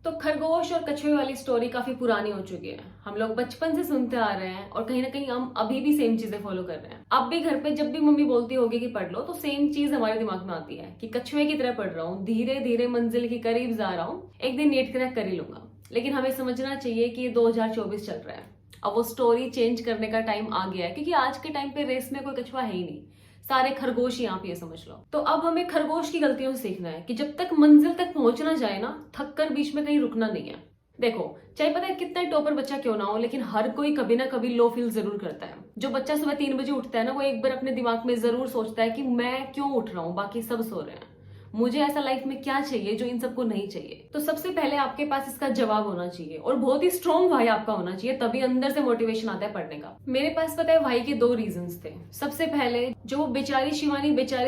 तो खरगोश और कछुए वाली स्टोरी काफी पुरानी हो चुकी है। हम लोग बचपन से सुनते आ रहे हैं और कहीं ना कहीं हम अभी भी सेम चीजें फॉलो कर रहे हैं। अब भी घर पे जब भी मम्मी बोलती होगी कि पढ़ लो, तो सेम चीज हमारे दिमाग में आती है कि कछुए की तरह पढ़ रहा हूँ, धीरे धीरे मंजिल के करीब जा रहा हूँ, एक दिन नेट क्रैक कर ही लूंगा। लेकिन हमें समझना चाहिए कि ये 2024 चल रहा है। अब वो स्टोरी चेंज करने का टाइम आ गया है, क्योंकि आज के टाइम पे रेस में कोई कछुआ है ही नहीं, सारे खरगोश ही आप ये समझ लो। तो अब हमें खरगोश की गलतियों से सीखना है कि जब तक मंजिल तक पहुंचना जाए ना, थक कर बीच में कहीं रुकना नहीं है। देखो, चाहे पता है कितना टॉपर बच्चा क्यों ना हो, लेकिन हर कोई कभी ना कभी लो फील जरूर करता है। जो बच्चा सुबह 3 बजे उठता है ना, वो एक बार अपने दिमाग में जरूर सोचता है कि मैं क्यों उठ रहा हूँ, बाकी सब सो रहे हैं, मुझे ऐसा लाइफ में क्या चाहिए जो इन सबको नहीं चाहिए। तो सबसे पहले आपके पास इसका जवाब होना चाहिए, और बहुत ही स्ट्रॉन्ग भाई आपका होना चाहिए, तभी अंदर से मोटिवेशन आता है पढ़ने का। मेरे पास पता है भाई के 2 रीजंस थे। सबसे पहले, जो वो बेचारी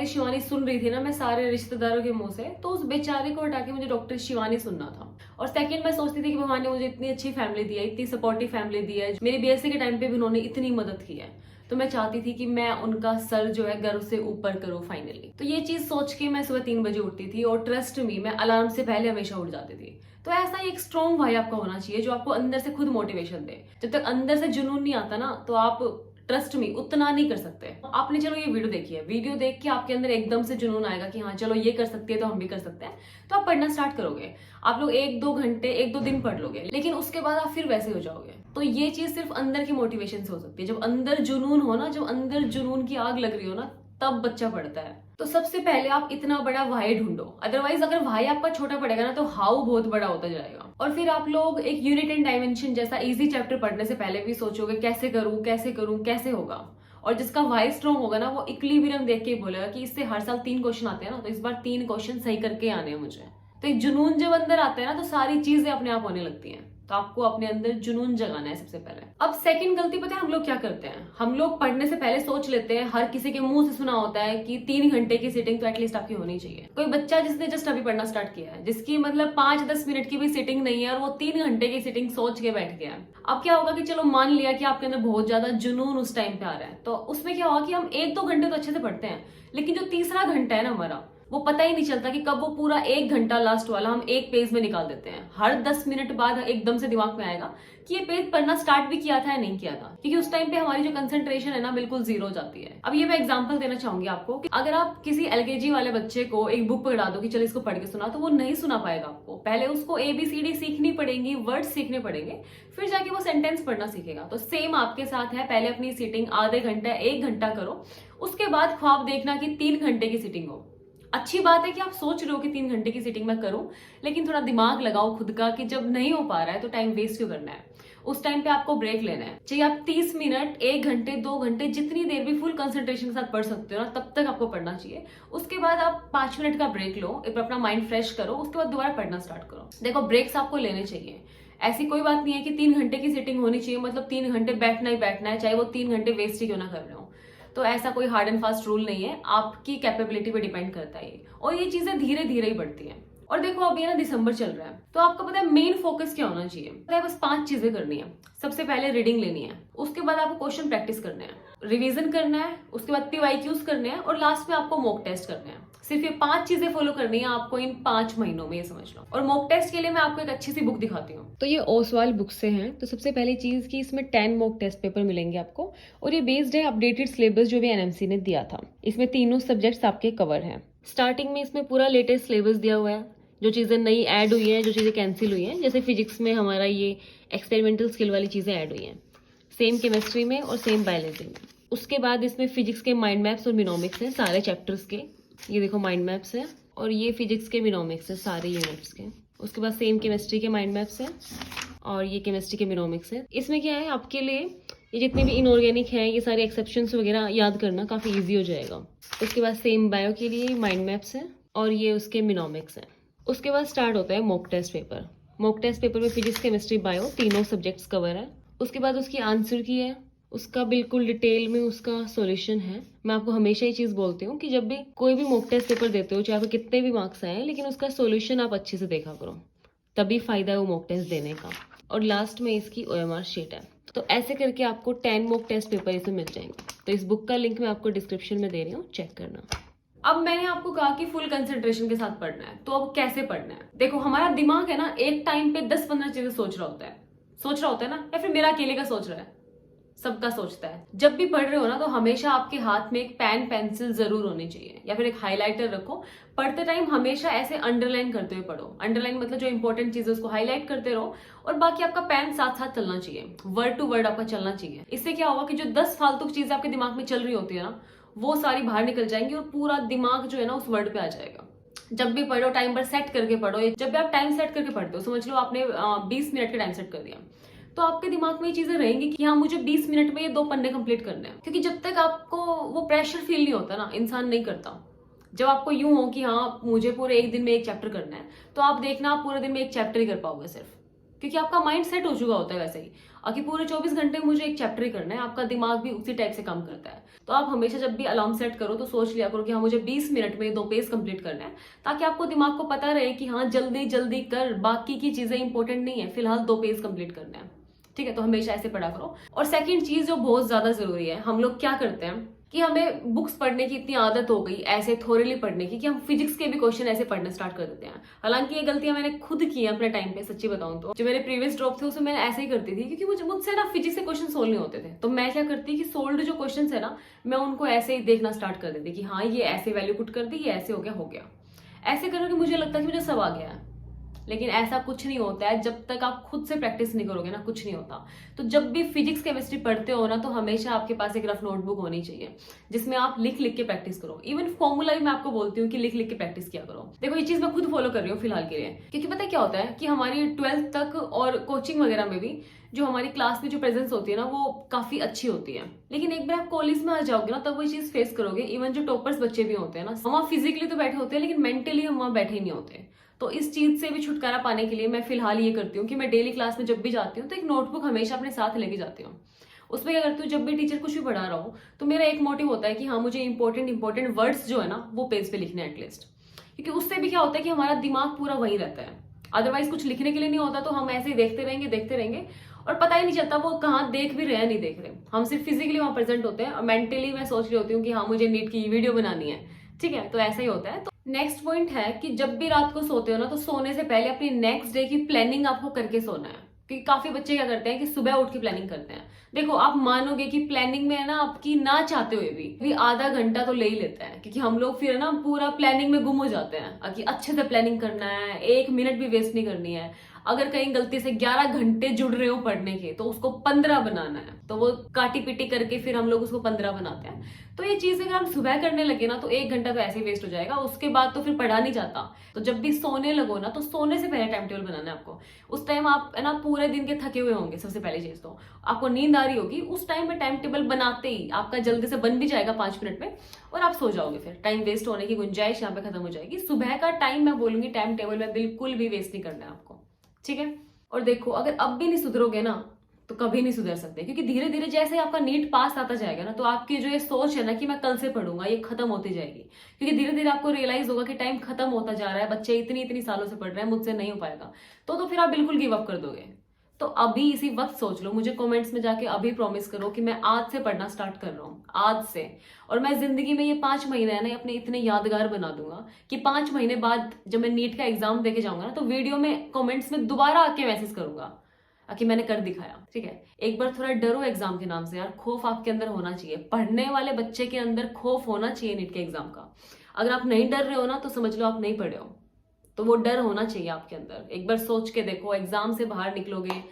शिवानी सुन रही थी ना मैं सारे रिश्तेदारों के मुंह से, तो उस बेचारे को हटा के मुझे डॉक्टर शिवानी सुनना था। और सेकंड, मैं सोचती थी कि भगवान ने मुझे इतनी अच्छी फैमिली दी है, इतनी सपोर्टिव फैमिली दी है, मेरी बीएससी के टाइम पे भी उन्होंने इतनी मदद की है, तो मैं चाहती थी कि मैं उनका सर जो है गर्व से ऊपर करूं फाइनली। तो ये चीज सोच के मैं सुबह 3 बजे उठती थी, और ट्रस्ट मी, मैं अलार्म से पहले हमेशा उठ जाती थी। तो ऐसा ही एक स्ट्रॉन्ग भाई आपका होना चाहिए जो आपको अंदर से खुद मोटिवेशन दे। जब तक अंदर से जुनून नहीं आता ना, तो आप ट्रस्ट मी उतना नहीं कर सकते। आपने चलो ये वीडियो देखी है, वीडियो देख के आपके अंदर एकदम से जुनून आएगा कि हाँ चलो ये कर सकते हैं तो हम भी कर सकते हैं, तो आप पढ़ना स्टार्ट करोगे। आप लोग 1-2 घंटे 1-2 दिन पढ़ लोगे, लेकिन उसके बाद आप फिर वैसे हो जाओगे। तो ये चीज सिर्फ अंदर की मोटिवेशन से हो सकती है। जब अंदर जुनून हो ना, जब अंदर जुनून की आग लग रही हो ना, तब बच्चा पढ़ता है। तो सबसे पहले आप इतना बड़ा वाई ढूंढो, अदरवाइज अगर भाई आपका छोटा पड़ेगा ना, तो हाउ बहुत बड़ा होता जाएगा। और फिर आप लोग एक यूनिट एंड डायमेंशन जैसा इजी चैप्टर पढ़ने से पहले भी सोचोगे कैसे करूं कैसे करूं कैसे होगा। और जिसका वाई स्ट्रॉन्ग होगा ना, वो इक्विलिब्रियम देख के ही बोलेगा कि इससे हर साल 3 क्वेश्चन आते हैं ना, तो इस बार 3 क्वेश्चन सही करके आने हैं मुझे। तो एक जुनून जब अंदर आता है ना, तो सारी चीजें अपने आप होने लगती हैं। तो आपको अपने अंदर जुनून जगाना है सबसे पहले। अब सेकंड गलती पता है हम लोग क्या करते हैं? हम लोग पढ़ने से पहले सोच लेते हैं, हर किसी के मुंह से सुना होता है कि 3 घंटे की सिटिंग तो एटलीस्ट आपकी होनी चाहिए। कोई बच्चा जिसने जस्ट अभी पढ़ना स्टार्ट किया है, जिसकी मतलब 5-10 मिनट की भी सिटिंग नहीं है, और वो 3 घंटे की सिटिंग सोच के बैठ गया है। अब क्या होगा कि चलो मान लिया कि आपके अंदर बहुत ज्यादा जुनून उस टाइम पे आ रहा है, तो उसमें क्या होगा कि हम 1-2 घंटे तो अच्छे से पढ़ते हैं, लेकिन जो तीसरा घंटा है ना हमारा, वो पता ही नहीं चलता कि कब वो पूरा 1 घंटा लास्ट वाला हम एक पेज में निकाल देते हैं। हर 10 मिनट बाद एकदम से दिमाग में आएगा कि ये पेज पढ़ना स्टार्ट भी किया था या नहीं किया था, क्योंकि उस टाइम पे हमारी जो कंसंट्रेशन है ना, बिल्कुल जीरो हो जाती है। अब ये मैं एग्जांपल देना चाहूंगी आपको कि अगर आप किसी एलकेजी वाले बच्चे को एक बुक पढ़ा दो कि चलो इसको पढ़ के सुना, तो वो नहीं सुना पाएगा। आपको पहले उसको ABCD सीखनी पड़ेगी, वर्ड सीखने पड़ेंगे, फिर जाके वो सेंटेंस पढ़ना सीखेगा। तो सेम आपके साथ है, पहले अपनी सीटिंग आधे घंटा 1 घंटा करो, उसके बाद ख्वाब देखना कि 3 घंटे की सीटिंग हो। अच्छी बात है कि आप सोच रहे हो कि 3 घंटे की सीटिंग में करूं, लेकिन थोड़ा दिमाग लगाओ खुद का कि जब नहीं हो पा रहा है तो टाइम वेस्ट क्यों करना है। उस टाइम पे आपको ब्रेक लेना है, चाहिए आप 30 मिनट 1 घंटे 2 घंटे जितनी देर भी फुल कंसंट्रेशन के साथ पढ़ सकते हो ना, तब तक आपको पढ़ना चाहिए। उसके बाद आप 5 मिनट का ब्रेक लो, एक अपना माइंड फ्रेश करो, उसके बाद दोबारा पढ़ना स्टार्ट करो। देखो, ब्रेक्स आपको लेने चाहिए। ऐसी कोई बात नहीं है कि 3 घंटे की सीटिंग होनी चाहिए मतलब 3 घंटे बैठना ही बैठना है, चाहे वो 3 घंटे वेस्ट ही क्यों ना कर रहे हो। तो ऐसा कोई हार्ड एंड फास्ट रूल नहीं है, आपकी कैपेबिलिटी पे डिपेंड करता है। और ये चीजें धीरे धीरे ही बढ़ती हैं। और देखो, अब ये ना दिसंबर चल रहा है, तो आपका पता है मेन फोकस क्या होना चाहिए? पता है, बस 5 चीजें करनी है। सबसे पहले रीडिंग लेनी है, उसके बाद आपको क्वेश्चन प्रैक्टिस करने हैं, रिवीजन करना है, उसके बाद PYQs करने हैं, और लास्ट में आपको मॉक टेस्ट करने हैं। सिर्फ ये 5 चीजें फॉलो करनी है आपको इन 5 महीनों में, ये समझ लो। और मॉक टेस्ट के लिए मैं आपको एक अच्छी सी बुक दिखाती हूँ। तो ये ओसवाल बुक से है। तो सबसे पहली चीज कि इसमें 10 मॉक टेस्ट पेपर मिलेंगे आपको, और ये बेस्ड है अपडेटेड सिलेबस जो भी NMC ने दिया था। इसमें तीनों सब्जेक्ट्स आपके कवर हैं। स्टार्टिंग में इसमें पूरा लेटेस्ट सिलेबस दिया हुआ है, जो चीजें नई ऐड हुई हैं, जो चीजें कैंसिल हुई हैं, जैसे फिजिक्स में हमारा ये एक्सपेरिमेंटल स्किल वाली चीजें ऐड हुई हैं, सेम केमिस्ट्री में और सेम बायोलॉजी में। उसके बाद इसमें फिजिक्स के माइंड मैप्स और मिनोमिक्स हैं सारे चैप्टर्स के। ये देखो माइंड मैप्स है, और ये फिजिक्स के मिनोमिक्स है सारे यूनिट्स के। उसके बाद सेम केमिस्ट्री के माइंड मैप्स है, और ये केमिस्ट्री के मिनोमिक्स है। इसमें क्या है, आपके लिए ये जितने भी इनऑर्गेनिक है, ये सारे एक्सेप्शंस वगैरह याद करना काफी इजी हो जाएगा। उसके बाद सेम बायो के लिए माइंड मैप्स है, और ये उसके मिनोमिक्स है। उसके बाद स्टार्ट होता है mock test paper. Mock test paper में फिजिक्स केमिस्ट्री बायो तीनों सब्जेक्ट्स कवर है। उसके बाद उसकी आंसर की है, उसका बिल्कुल डिटेल में उसका सॉल्यूशन है। मैं आपको हमेशा ये चीज बोलती हूँ कि जब भी कोई भी मॉक टेस्ट पेपर देते हो, चाहे आपको कितने भी मार्क्स आए, लेकिन उसका सॉल्यूशन आप अच्छे से देखा करो, तभी फायदा है वो मॉक टेस्ट देने का। और लास्ट में इसकी OMR शीट है। तो ऐसे करके आपको 10 मॉक टेस्ट पेपर इसमें मिल जाएंगे। तो इस बुक का लिंक मैं आपको डिस्क्रिप्शन में दे रही हूँ, चेक करना। अब मैंने आपको कहा कि फुल कंसंट्रेशन के साथ पढ़ना है, तो अब कैसे पढ़ना है? देखो, हमारा दिमाग है ना, एक टाइम पे 10-15 चीजें सोच रहा होता है ना, या फिर मेरा अकेले का सोच रहा है? सबका सोचता है। जब भी पढ़ रहे हो ना, तो हमेशा आपके हाथ में एक पेन पेंसिल जरूर होनी चाहिए, या फिर एक हाइलाइटर रखो। पढ़ते टाइम हमेशा ऐसे अंडरलाइन करते हुए पढ़ो। अंडरलाइन मतलब जो इंपॉर्टेंट चीज है उसको हाईलाइट करते रहो, और बाकी आपका पेन साथ साथ चलना चाहिए, वर्ड टू वर्ड आपका चलना चाहिए। इससे क्या होगा कि जो 10 फालतू चीजें आपके दिमाग में चल रही होती है ना, वो सारी बाहर निकल जाएंगी, और पूरा दिमाग जो है ना उस वर्ड पे आ जाएगा। जब भी पढ़ो टाइम पर सेट करके पढ़ो। जब भी आप टाइम सेट करके पढ़ते हो, समझ लो आपने 20 मिनट का टाइम सेट कर दिया, तो आपके दिमाग में ये चीजें रहेंगी कि हाँ, मुझे 20 मिनट में ये 2 पन्ने कंप्लीट करने हैं। क्योंकि जब तक आपको वो प्रेशर फील नहीं होता ना, इंसान नहीं करता। जब आपको यूं हो कि हाँ, मुझे पूरे एक दिन में एक चैप्टर करना है, तो आप देखना आप पूरे दिन में एक चैप्टर ही कर पाओगे सिर्फ, क्योंकि आपका माइंड सेट हो चुका होता है वैसे ही कि पूरे 24 घंटे में मुझे एक चैप्टर ही करना है। आपका दिमाग भी उसी टाइप से काम करता है। तो आप हमेशा जब भी अलार्म सेट करो तो सोच लिया करो कि हाँ, मुझे 20 मिनट में 2 पेज कंप्लीट करना है, ताकि आपको दिमाग को पता रहे कि हाँ, जल्दी जल्दी कर, बाकी की चीजें इंपॉर्टेंट नहीं है, फिलहाल 2 पेज कंप्लीट करना है। ठीक है, तो हमेशा ऐसे पढ़ा करो। और सेकंड चीज जो बहुत ज्यादा जरूरी है, हम लोग क्या करते हैं कि हमें बुक्स पढ़ने की इतनी आदत हो गई, ऐसे थोरली पढ़ने की, कि हम फिजिक्स के भी क्वेश्चन ऐसे पढ़ना स्टार्ट कर देते हैं। हालांकि ये गलतियां मैंने खुद की है अपने टाइम पे, सच्ची बताऊं तो। जो मेरे प्रीवियस ड्रॉप थे उसमें मैंने ऐसे ही करती थी, क्योंकि मुझसे ना फिजिक्स के क्वेश्चन सोल्व नहीं होते थे। तो मैं क्या करती कि सोल्व्ड जो क्वेश्चन है ना, मैं उनको ऐसे ही देखना स्टार्ट कर देती कि हाँ, ये ऐसे वैल्यू पुट कर दी, ये ऐसे हो गया। ऐसे करके मुझे लगता है कि मुझे सब आ गया है। लेकिन ऐसा कुछ नहीं होता है। जब तक आप खुद से प्रैक्टिस नहीं करोगे ना, कुछ नहीं होता। तो जब भी फिजिक्स केमिस्ट्री पढ़ते हो ना, तो हमेशा आपके पास एक रफ नोटबुक होनी चाहिए, जिसमें आप लिख लिख के प्रैक्टिस करो। इवन फॉर्मूला भी मैं आपको बोलती हूँ कि लिख लिख के प्रैक्टिस किया करो। देखो, ये चीज मैं खुद फॉलो कर रही हूँ फिलहाल के लिए, क्योंकि पता है क्या होता है कि हमारी 12th तक और कोचिंग वगैरह में भी जो हमारी क्लास में जो प्रेजेंस होती है ना, वो काफी अच्छी होती है। लेकिन एक बार आप कॉलेज में आ जाओगे ना, तब वो चीज फेस करोगे। इवन जो टॉपर्स बच्चे भी होते हैं ना, वहाँ फिजिकली तो बैठे होते हैं, लेकिन मेंटली हम वहाँ बैठे ही नहीं होते। तो इस चीज से भी छुटकारा पाने के लिए मैं फिलहाल ये करती हूँ कि मैं डेली क्लास में जब भी जाती हूँ तो एक नोटबुक हमेशा अपने साथ लेके जाती हूँ। उसमें क्या करती हूँ, जब भी टीचर कुछ भी पढ़ा रहा हूँ, तो मेरा एक मोटिव होता है कि हाँ, मुझे इंपॉर्टेंट वर्ड्स जो है ना, वो पेज पे लिखने एटलीस्ट। क्योंकि उससे भी क्या होता है कि हमारा दिमाग पूरा वही रहता है। अदरवाइज कुछ लिखने के लिए नहीं होता, तो हम ऐसे ही देखते रहेंगे और पता ही नहीं चलता वो कहाँ देख भी रहे हैं, नहीं देख रहे। हम सिर्फ फिजिकली वहां प्रेजेंट होते हैं, और मेंटली मैं सोच रही होती हूँ कि हाँ, मुझे नीट की वीडियो बनानी है। ठीक है, तो ऐसा ही होता है। तो नेक्स्ट पॉइंट है कि जब भी रात को सोते हो ना, तो सोने से पहले अपनी नेक्स्ट डे की प्लानिंग आपको करके सोना है। क्योंकि काफी बच्चे क्या करते हैं कि सुबह उठ के प्लानिंग करते हैं। देखो, आप मानोगे कि प्लानिंग में है ना, आपकी ना चाहते हुए भी आधा घंटा तो ले ही लेता है, क्योंकि हम लोग फिर ना पूरा प्लानिंग में गुम हो जाते हैं कि अच्छे से प्लानिंग करना है, 1 मिनट भी वेस्ट नहीं करनी है। अगर कहीं गलती से 11 घंटे जुड़ रहे हो पढ़ने के, तो उसको 15 बनाना है। तो वो काटी पिटी करके फिर हम लोग उसको 15 बनाते हैं। तो ये चीज अगर हम सुबह करने लगे ना, तो 1 घंटा तो ऐसे ही वेस्ट हो जाएगा। उसके बाद तो फिर पढ़ा नहीं जाता। तो जब भी सोने लगो ना, तो सोने से पहले टाइम टेबल बनाना है आपको। उस टाइम आप है ना पूरे दिन के थके हुए होंगे, सबसे पहली चीज तो आपको नींद आ रही होगी। उस टाइम में टाइम टेबल बनाते ही आपका जल्दी से बन भी जाएगा 5 मिनट में, और आप सो जाओगे। फिर टाइम वेस्ट होने की गुंजाइश यहाँ पे खत्म हो जाएगी। सुबह का टाइम मैं बोलूंगी टाइम टेबल में बिल्कुल भी वेस्ट नहीं करना है आपको। ठीक है, और देखो, अगर अब भी नहीं सुधरोगे ना, तो कभी नहीं सुधर सकते। क्योंकि धीरे धीरे जैसे आपका नीट पास आता जाएगा ना, तो आपकी जो ये सोच है ना कि मैं कल से पढ़ूंगा, ये खत्म होती जाएगी। क्योंकि धीरे धीरे आपको रियलाइज होगा कि टाइम खत्म होता जा रहा है, बच्चे इतनी सालों से पढ़ रहे हैं, मुझसे नहीं हो पाएगा। तो फिर आप बिल्कुल गिव अप कर दोगे। तो अभी इसी वक्त सोच लो, मुझे कमेंट्स में जाके अभी प्रॉमिस करो कि मैं आज से पढ़ना स्टार्ट कर रहा हूँ, आज से। और मैं जिंदगी में ये 5 महीने है ना, अपने इतने यादगार बना दूंगा कि 5 महीने बाद जब मैं नीट का एग्जाम देके जाऊंगा ना, तो वीडियो में कमेंट्स में दोबारा आके मैसेज करूंगा कि मैंने कर दिखाया। ठीक है, एक बार थोड़ा डरो एग्जाम के नाम से यार। खौफ आपके अंदर होना चाहिए, पढ़ने वाले बच्चे के अंदर खौफ होना चाहिए नीट के एग्जाम का। अगर आप नहीं डर रहे हो ना, तो समझ लो आप नहीं पढ़े हो। तो वो डर होना चाहिए आपके अंदर। एक बार सोच के देखो, एग्जाम से बाहर निकलोगे,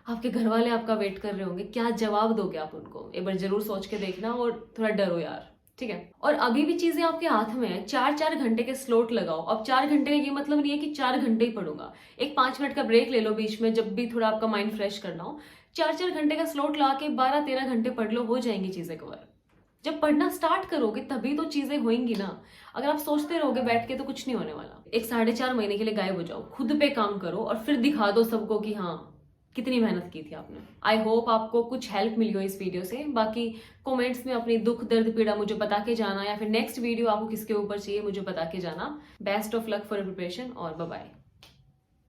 आपके घर वाले आपका वेट कर रहे होंगे, क्या जवाब दोगे आप उनको? एक बार जरूर सोच के देखना, और थोड़ा डरो यार। ठीक है, और अभी भी चीजें आपके हाथ में है। 4-4 घंटे के स्लॉट लगाओ। अब 4 घंटे का ये मतलब नहीं है कि 4 घंटे ही पढ़ूंगा। एक 5 मिनट का ब्रेक ले लो बीच में, जब भी थोड़ा आपका माइंड फ्रेश करना हो। 4-4 घंटे का स्लॉट ला के 12-13 घंटे पढ़ लो, हो जाएंगी चीजें कवर। जब पढ़ना स्टार्ट करोगे तभी तो चीजें होंगी ना। अगर आप सोचते रहोगे बैठ के, तो कुछ नहीं होने वाला। एक 4.5 महीने के लिए गायब हो जाओ, खुद पे काम करो, और फिर दिखा दो सबको कि हाँ, कितनी मेहनत की थी आपने। आई होप आपको कुछ हेल्प मिली हो इस वीडियो से। बाकी कमेंट्स में अपनी दुख दर्द पीड़ा मुझे बता के जाना, या फिर नेक्स्ट वीडियो आपको किसके ऊपर चाहिए मुझे बता के जाना। Best of luck for preparation, और बाय बाय।